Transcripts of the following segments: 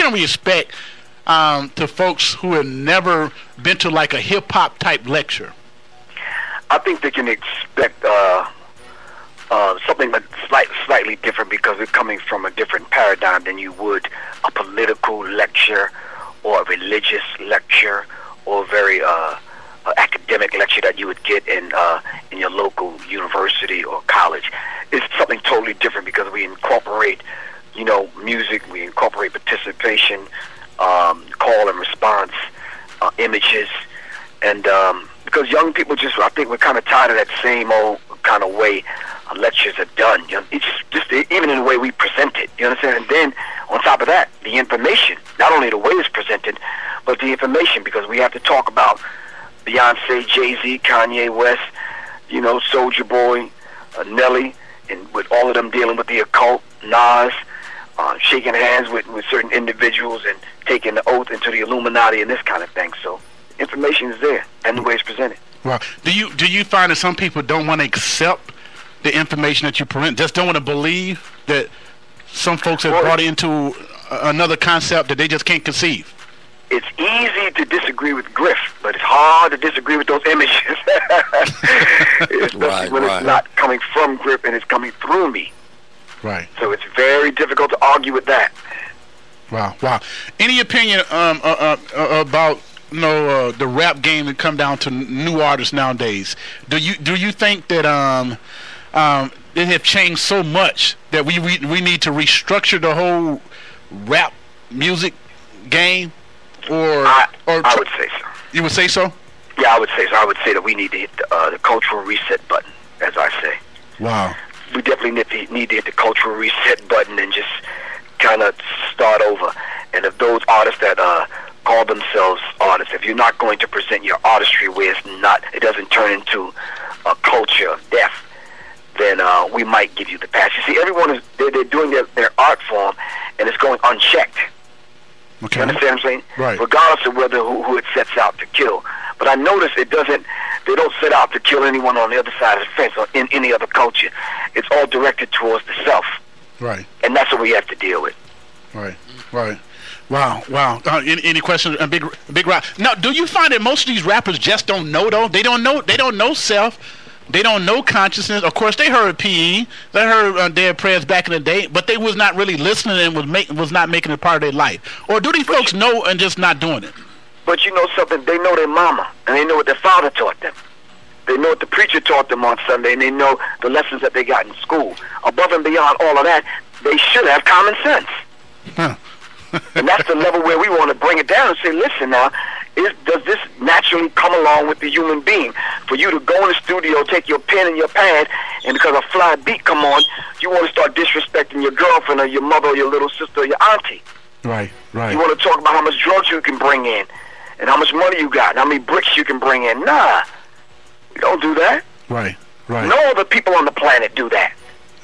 can we expect to folks who have never been to like a hip hop type lecture? I think they can expect something that's slightly different, because we're coming from a different paradigm than you would a political lecture or a religious lecture or a very academic lecture that you would get in your local university or college. It's something totally different because we incorporate, music, we incorporate participation, call and response, images, and because young people I think we're kind of tired of that same old kind of way lectures are done. It's just even in the way we present it, you understand? And then on top of that, the information, not only the way it's presented, but the information, because we have to talk about Beyonce, Jay-Z, Kanye West, Soulja Boy, Nelly, and with all of them dealing with the occult, Nas, shaking hands with certain individuals and taking the oath into the Illuminati and this kind of thing. So information is there, and the way it's presented. Well, do you find that some people don't want to accept the information that you present, just don't want to believe that some folks have brought into another concept that they just can't conceive? It's easy to disagree with Griff, but it's hard to disagree with those images. Especially when it's not coming from Griff and it's coming through me. Right. So it's very difficult to argue with that. Wow. Any opinion about the rap game that come down to new artists nowadays? Do you think that they have changed so much that we need to restructure the whole rap music game? I would say so. You would say so? Yeah, I would say so. I would say that we need to hit the cultural reset button, as I say. Wow. We definitely need to hit the cultural reset button and just kind of start over. And if those artists that call themselves artists, if you're not going to present your artistry where it doesn't turn into a culture of death, then we might give you the pass. You see, everyone they're doing their art form, and it's going unchecked. Okay. You understand what I'm saying? Right. Regardless of who it sets out to kill. But I notice they don't set out to kill anyone on the other side of the fence or in any other culture. It's all directed towards the self. Right. And that's what we have to deal with. Right. Wow. Any questions? Big Rock. Now, do you find that most of these rappers just don't know, though? They don't know self. They don't know consciousness. Of course, they heard PE. They heard Dead Prayers back in the day, but they was not really listening and was not making it part of their life. Or do these folks know and just not doing it? But you know something? They know their mama, and they know what their father taught them. They know what the preacher taught them on Sunday, and they know the lessons that they got in school. Above and beyond all of that, they should have common sense. Huh. And that's the level where we want to bring it down and say, listen now, does this naturally come along with the human being? For you to go in the studio, take your pen and your pad, and because a fly beat come on, you want to start disrespecting your girlfriend or your mother or your little sister or your auntie. Right. You want to talk about how much drugs you can bring in and how much money you got and how many bricks you can bring in. Nah, we don't do that. Right. No other people on the planet do that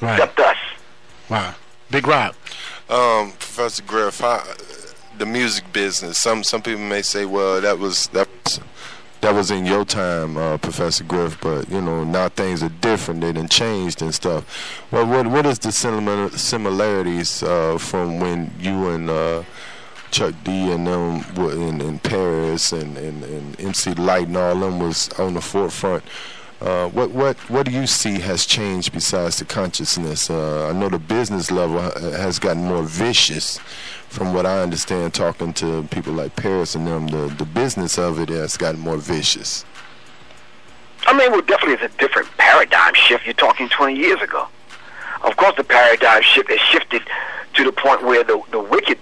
except us. Wow. Big Rob. Professor Griff, the music business. Some people may say, well, that was in your time, Professor Griff, but now things are different. They done changed and stuff. Well, what is the similarities from when you and Chuck D and them were in Paris and MC Light and all them was on the forefront? What do you see has changed besides the consciousness? I know the business level has gotten more vicious, from what I understand, talking to people like Paris and them. The business of it has gotten more vicious. I mean, well, definitely it's a different paradigm shift. You're talking 20 years ago. Of course, the paradigm shift has shifted to the point where the wicked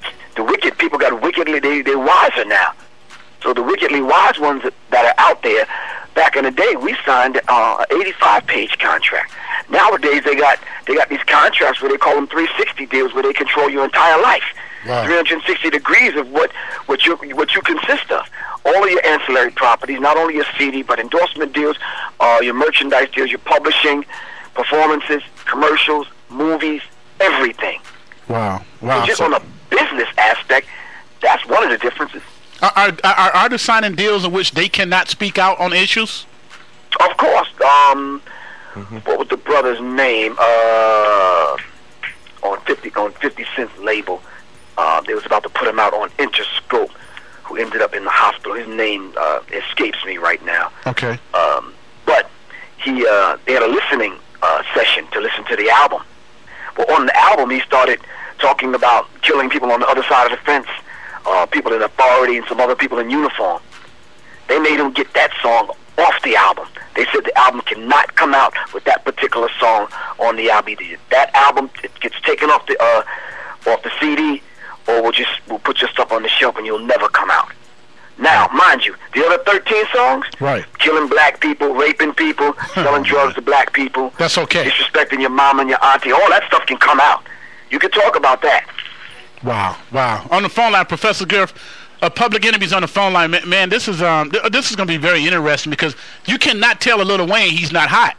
people got wickedly, they're wiser now. So the wickedly wise ones that are out there, back in the day, we signed an 85-page contract. Nowadays, they got these contracts where they call them 360 deals, where they control your entire life. Wow. 360 degrees of what you consist of. All of your ancillary properties, not only your CD, but endorsement deals, your merchandise deals, your publishing, performances, commercials, movies, everything. Wow. So just on a business aspect, that's one of the differences. Are artists signing deals in which they cannot speak out on issues? Of course. What was the brother's name? On 50 Cent's label, They was about to put him out on Interscope, who ended up in the hospital. His name escapes me right now. Okay. But they had a listening session to listen to the album. Well, on the album, he started talking about killing people on the other side of the fence, people in authority and some other people in uniform. They made him get that song off the album. They said the album cannot come out with that particular song on the album. Either that album it gets taken off the CD, or we'll put your stuff on the shelf and you'll never come out. Now, mind you, the other 13 songs, right, killing black people, raping people, selling drugs to black people, that's okay, disrespecting your mom and your auntie, all that stuff can come out. You can talk about that. Wow. On the phone line, Professor Griff, Public Enemy's on the phone line. Man, this is going to be very interesting because you cannot tell a Lil Wayne he's not hot.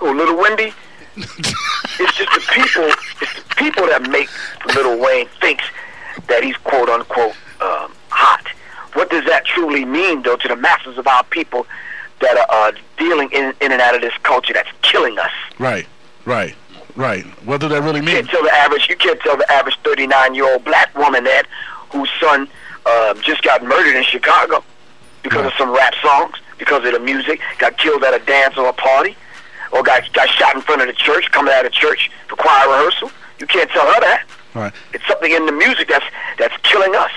Oh, Lil Wendy? It's just the people that make Lil Wayne thinks that he's quote unquote hot. What does that truly mean, though, to the masses of our people that are dealing in and out of this culture that's killing us? Right. What does that really mean? You can't tell the average 39-year-old black woman that whose son just got murdered in Chicago because of some rap songs, because of the music, got killed at a dance or a party, or got shot in front of the church, coming out of church for choir rehearsal. You can't tell her that. Right. It's something in the music that's killing us.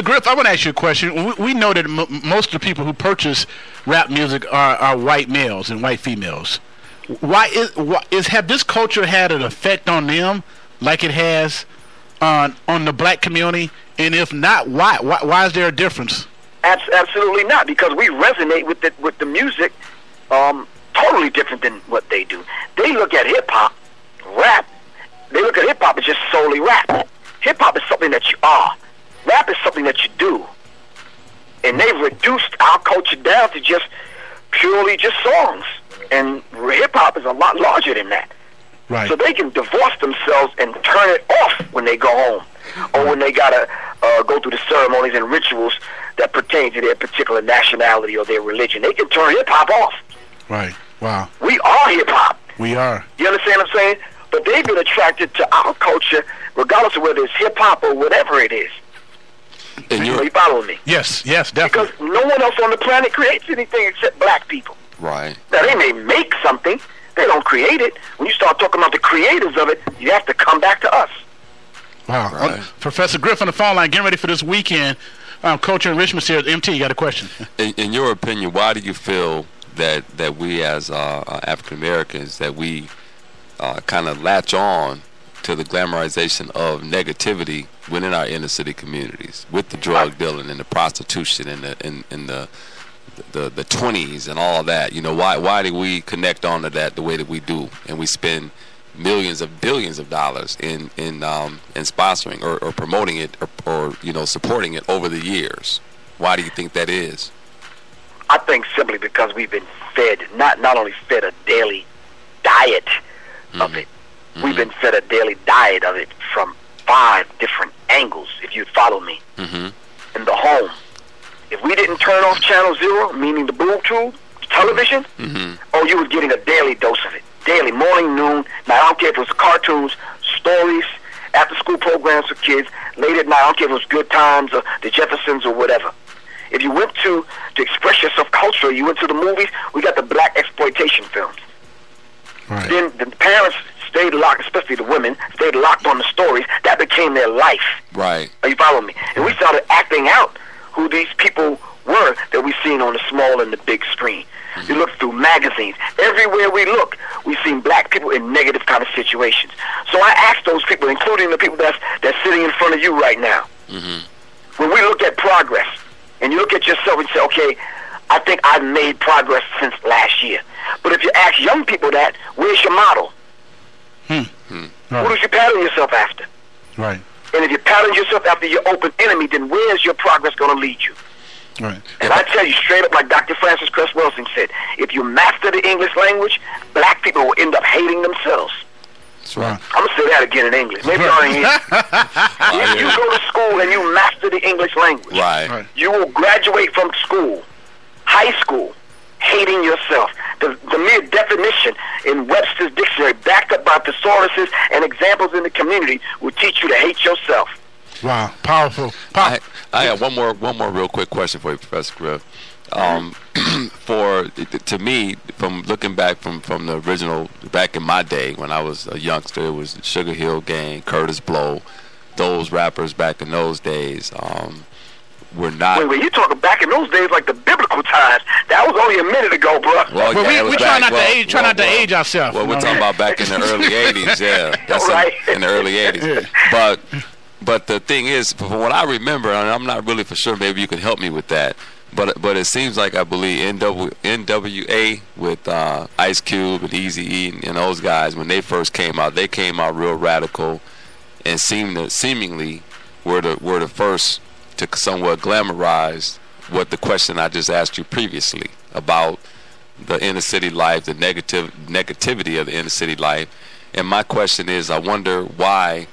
Griff, I want to ask you a question. We know that most of the people who purchase rap music are white males and white females. Have this culture had an effect on them like it has on the black community? And if not, why is there a difference? Absolutely not, because we resonate with the music totally different than what they do. They look at hip-hop, rap. They look at hip-hop as just solely rap. Hip-hop is something that you are. Rap is something that you do. And they've reduced our culture down to just purely just songs. And hip-hop is a lot larger than that. Right. So they can divorce themselves and turn it off when they go home, or when they gotta go through the ceremonies and rituals that pertain to their particular nationality or their religion. They can turn hip-hop off. Right. Wow. We are hip-hop. We are. You understand what I'm saying? But they've been attracted to our culture, regardless of whether it's hip-hop or whatever it is. And Are you following me? Yes, definitely. Because no one else on the planet creates anything except black people. Right. Now, they may make something. They don't create it. When you start talking about the creators of it, you have to come back to us. Wow. Right. Professor Griff on the phone line, getting ready for this weekend. Culture Enrichment here at MT, you got a question? In your opinion, why do you feel that we as African Americans, that we kind of latch on to the glamorization of negativity within our inner city communities, with the drug dealing and the prostitution and the 20s and all that? You know, why do we connect on to that the way that we do, and we spend millions of billions of dollars in sponsoring or promoting it or supporting it over the years? Why do you think that is? I think simply because we've been fed, not only fed a daily diet of it, we've been fed a daily diet of it from 5 different angles, if you'd follow me. In the home, if we didn't turn off Channel 0, meaning the boob tube, television, you were getting a daily dose of it. Daily, morning, noon. Now, I don't care if it was cartoons, stories, after-school programs for kids, late at night. I don't care if it was Good Times or the Jeffersons or whatever. If you went to express yourself culturally, you went to the movies, we got the black exploitation films. Right. Then the parents stayed locked, especially the women, stayed locked on the stories. That became their life. Right. Are you following me? And we started acting out who these people were that we seen on the small and the big screen. You look through magazines. Everywhere we look, we've seen black people in negative kind of situations. So I asked those people, including the people that's sitting in front of you right now, when we look at progress, and you look at yourself and say, okay, I think I've made progress since last year. But if you ask young people that, where's your model? Right. Who does you pattern yourself after? Right. And if you pattern yourself after your open enemy, then where's your progress going to lead you? Right. And I tell you straight up, like Dr. Francis Cress Wilson said, if you master the English language, black people will end up hating themselves. That's right. I'm going to say that again in English. Maybe y'all ain't hear. If you go to school and you master the English language, Right. you will graduate from school, high school, hating yourself. The mere definition in Webster's dictionary, backed up by thesauruses and examples in the community, will teach you to hate yourself. Wow, powerful. I have one more real quick question for you, Professor Griff. To me, from looking back from the original, back in my day when I was a youngster, it was Sugar Hill Gang, Curtis Blow, those rappers back in those days. Were not. Wait, you talking back in those days like the biblical times? That was only a minute ago, bro. Well, yeah, we try not to age ourselves. Well, we're talking about back in the early '80s. Yeah, that's right. in the early '80s. But the thing is, from what I remember, and I'm not really for sure. Maybe you can help me with that. But it seems like I believe NWA with Ice Cube and Eazy-E and those guys, when they first came out, they came out real radical and seemingly were the first to somewhat glamorize what the question I just asked you previously about the inner city life, the negativity of the inner city life. And my question is, I wonder why,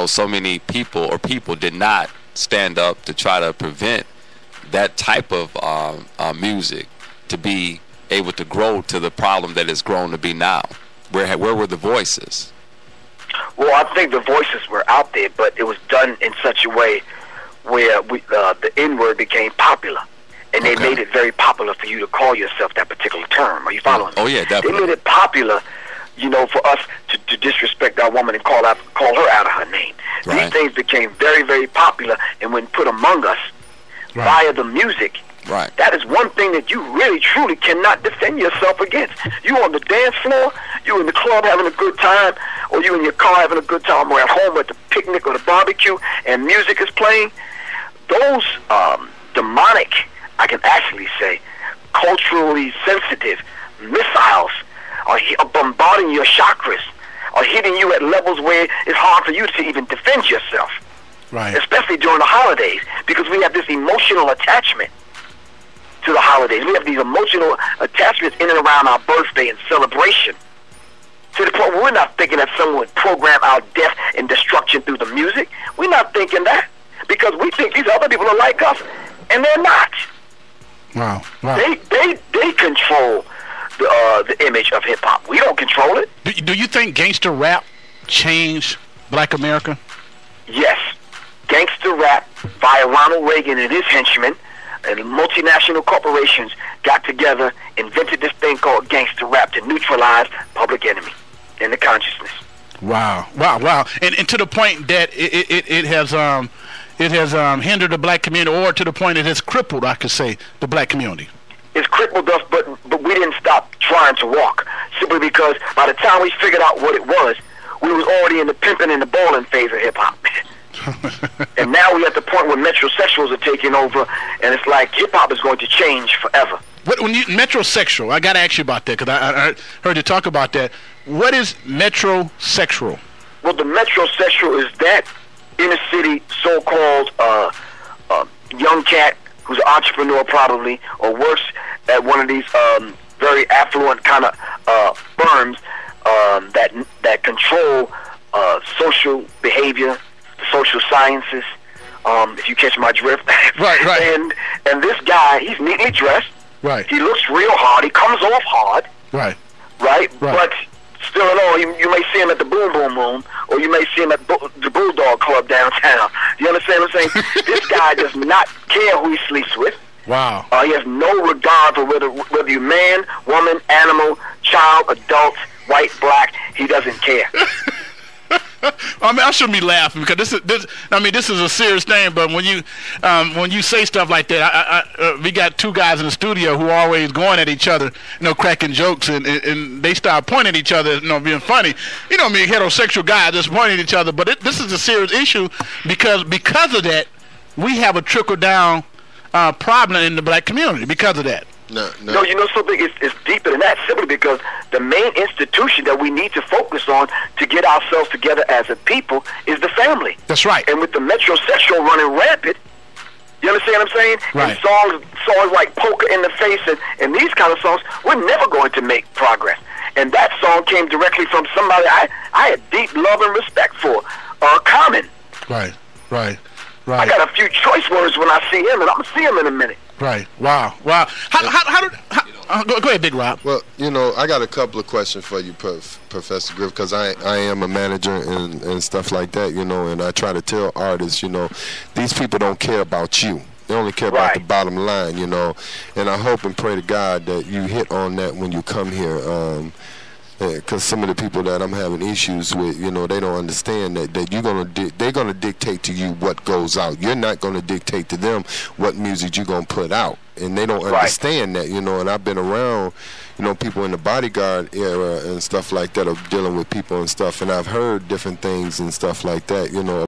so many people did not stand up to try to prevent that type of music to be able to grow to the problem that it's grown to be now. Where were the voices? Well, I think the voices were out there, but it was done in such a way where the N-word became popular. And they made it very popular for you to call yourself that particular term. Are you following me? Oh, yeah, definitely. They made it popular, for us to disrespect our woman and call her out of her name. Right. These things became very, very popular, and when put among us via the music, that is one thing that you really, truly cannot defend yourself against. You on the dance floor, you in the club having a good time, or you in your car having a good time, or at home at the picnic or the barbecue, and music is playing. Those demonic, I can actually say, culturally sensitive missiles are bombarding your chakras, are hitting you at levels where it's hard for you to even defend yourself. Right. Especially during the holidays, because we have this emotional attachment to the holidays. We have these emotional attachments in and around our birthday and celebration, to the point where we're not thinking that someone would program our death and destruction through the music. We're not thinking that, because we think these other people are like us, and they're not. Wow. They control the image of hip hop. We don't control it. Do you think gangster rap changed Black America? Yes. Gangster rap via Ronald Reagan and his henchmen and multinational corporations got together, invented this thing called gangster rap to neutralize Public Enemy in the consciousness. Wow. And to the point that it has hindered the Black community, or to the point it has crippled, I could say, the Black community. It's crippled us, but we didn't stop trying to walk, simply because by the time we figured out what it was, we was already in the pimping and the balling phase of hip hop. And now we're at the point where metrosexuals are taking over, and it's like hip hop is going to change forever. When you metrosexual, I got to ask you about that, because I heard you talk about that. What is metrosexual? Well, the metrosexual is that inner city so-called young cat who's an entrepreneur probably, or works at one of these very affluent kind of firms that control social behavior, the social sciences, if you catch my drift. Right. And this guy, he's neatly dressed. Right. He looks real hard. He comes off hard. Right. But still in all, you may see him at the Boom Boom Room, or you may see him at the Bulldog Club downtown. You understand what I'm saying? This guy does not care who he sleeps with. Wow. He has no regard for whether you're man, woman, animal, child, adult, white, black. He doesn't care. I mean, I shouldn't be laughing, because this is a serious thing. But when you say stuff like that, we got two guys in the studio who are always going at each other, cracking jokes, and they start pointing at each other, being funny. Heterosexual guys just pointing at each other. But this is a serious issue, because of that, we have a trickle down problem in the Black community because of that. No, you know something? It's deeper than that, simply because the main institution that we need to focus on to get ourselves together as a people is the family. That's right. And with the metrosexual running rampant, you understand what I'm saying? Right. And songs like Poker in the Face and these kind of songs, we're never going to make progress. And that song came directly from somebody I had deep love and respect for, Common. Right. I got a few choice words when I see him, and I'm going to see him in a minute. Right. Wow. How Go ahead, Big Rob. Well, you know, I got a couple of questions for you, Professor Griff, because I am a manager and stuff like that, you know, and I try to tell artists, you know, these people don't care about you. They only care about the bottom line, you know, and I hope and pray to God that you hit on that when you come here, because some of the people that I'm having issues with, you know, they don't understand that they're gonna dictate to you what goes out. You're not gonna dictate to them what music you're gonna put out, and they don't understand that, you know. And I've been around, you know, people in the bodyguard era and stuff like that, of dealing with people and stuff, and I've heard different things and stuff like that, you know.